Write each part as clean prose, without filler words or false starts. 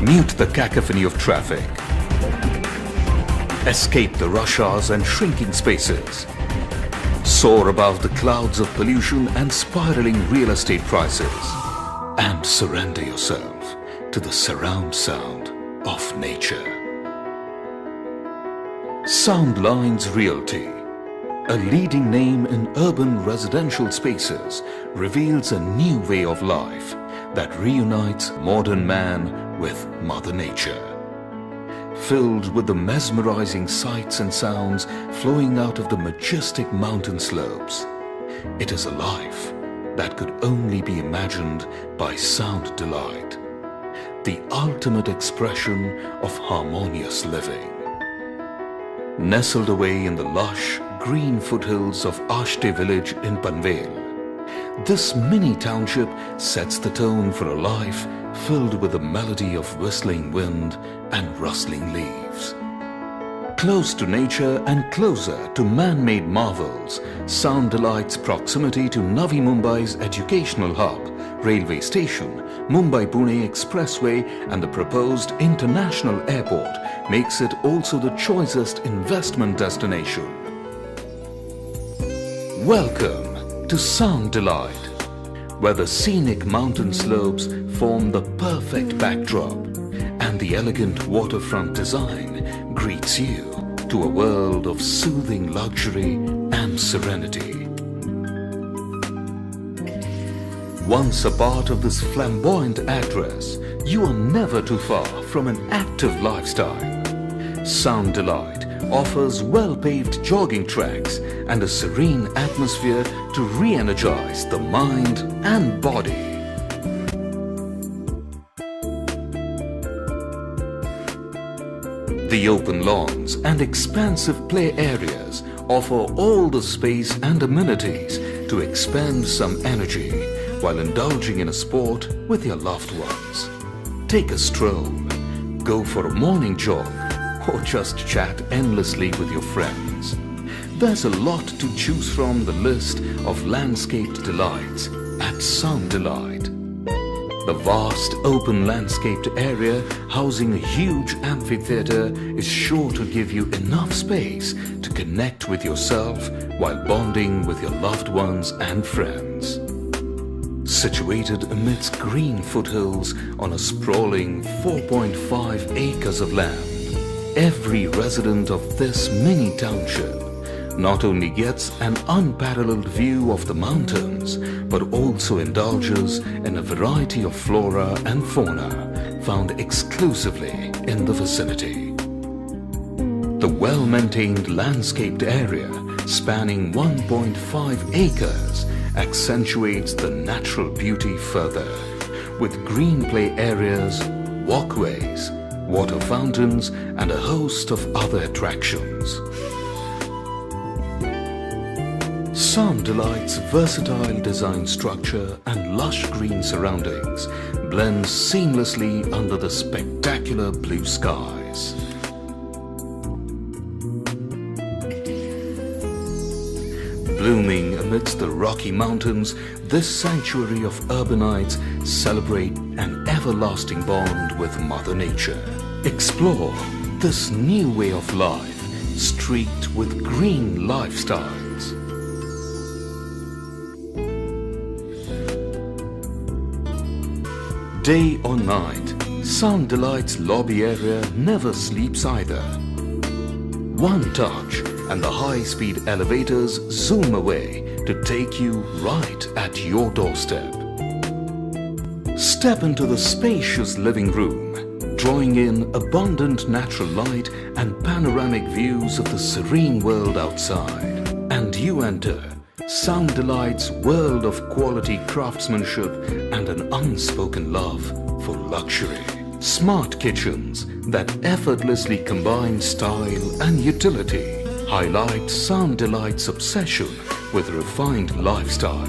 Mute the cacophony of traffic. Escape the rush hours and shrinking spaces. Soar above the clouds of pollution and spiraling real estate prices. And surrender yourself to the surround sound of nature. Soundlines Realty, a leading name in urban residential spaces, reveals a new way of life that reunites modern man with Mother Nature. Filled with the mesmerizing sights and sounds flowing out of the majestic mountain slopes, it is a life that could only be imagined by sound delight, the ultimate expression of harmonious living. Nestled away in the lush, green foothills of Ashte village in Panvel, this mini township sets the tone for a life filled with the melody of whistling wind and rustling leaves. Close to nature and closer to man-made marvels, Sound Delight's proximity to Navi Mumbai's educational hub, railway station, Mumbai-Pune Expressway and the proposed international airport makes it also the choicest investment destination. Welcome to Sound Delight, where the scenic mountain slopes form the perfect backdrop and the elegant waterfront design greets you to a world of soothing luxury and serenity. Once a part of this flamboyant address, you are never too far from an active lifestyle. Sound Delight offers well-paved jogging tracks and a serene atmosphere to re-energize the mind and body. The open lawns and expansive play areas offer all the space and amenities to expend some energy while indulging in a sport with your loved ones. Take a stroll, go for a morning jog, or just chat endlessly with your friends. There's a lot to choose from the list of landscaped delights at Sound Delight. The vast open landscaped area housing a huge amphitheatre is sure to give you enough space to connect with yourself while bonding with your loved ones and friends. Situated amidst green foothills on a sprawling 4.5 acres of land, every resident of this mini township not only gets an unparalleled view of the mountains, but also indulges in a variety of flora and fauna found exclusively in the vicinity. The well-maintained landscaped area, spanning 1.5 acres, accentuates the natural beauty further, with green play areas, walkways, water fountains, and a host of other attractions. Sound Delight's versatile design structure and lush green surroundings blend seamlessly under the spectacular blue skies. Blooming amidst the Rocky Mountains, this sanctuary of urbanites celebrate an everlasting bond with Mother Nature. Explore this new way of life, streaked with green lifestyles. Day or night, Sound Delight's lobby area never sleeps either. One touch and the high-speed elevators zoom away to take you right at your doorstep. Step into the spacious living room, drawing in abundant natural light and panoramic views of the serene world outside. And you enter Sound Delight's world of quality craftsmanship and an unspoken love for luxury. Smart kitchens that effortlessly combine style and utility highlight Sound Delight's obsession with refined lifestyle.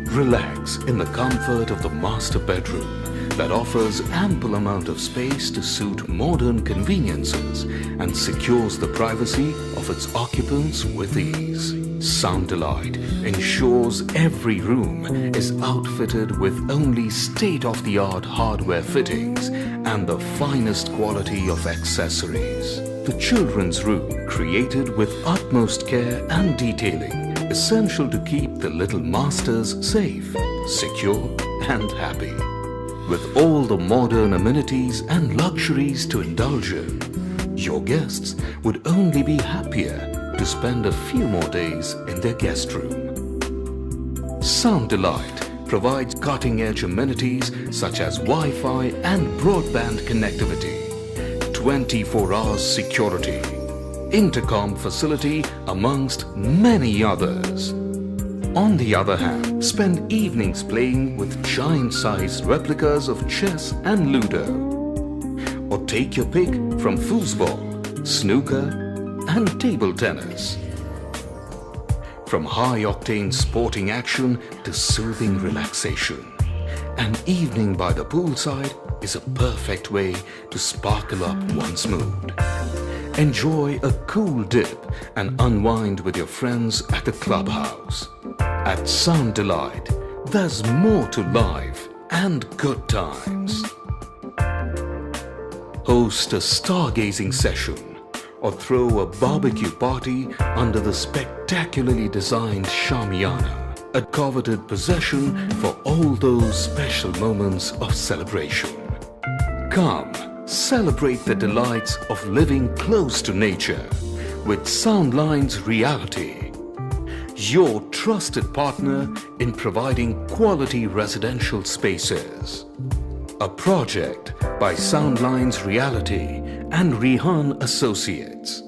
Relax in the comfort of the master bedroom that offers ample amount of space to suit modern conveniences and secures the privacy of its occupants with ease. Sound Delight ensures every room is outfitted with only state-of-the-art hardware fittings and the finest quality of accessories. The children's room, created with utmost care and detailing, essential to keep the little masters safe, secure and happy. With all the modern amenities and luxuries to indulge in, your guests would only be happier to spend a few more days in their guest room. Sound Delight provides cutting-edge amenities such as Wi-Fi and broadband connectivity, 24 hours security, intercom facility amongst many others. On the other hand, spend evenings playing with giant-sized replicas of chess and Ludo. Or take your pick from foosball, snooker and table tennis. From high-octane sporting action to soothing relaxation, an evening by the poolside is a perfect way to sparkle up one's mood. Enjoy a cool dip and unwind with your friends at the clubhouse. At Sound Delight, there's more to life and good times. Host a stargazing session or throw a barbecue party under the spectacularly designed Shamiana, a coveted possession for all those special moments of celebration. Come, celebrate the delights of living close to nature with Soundlines Realty, your trusted partner in providing quality residential spaces. A project by Soundlines Realty and Rehan Associates.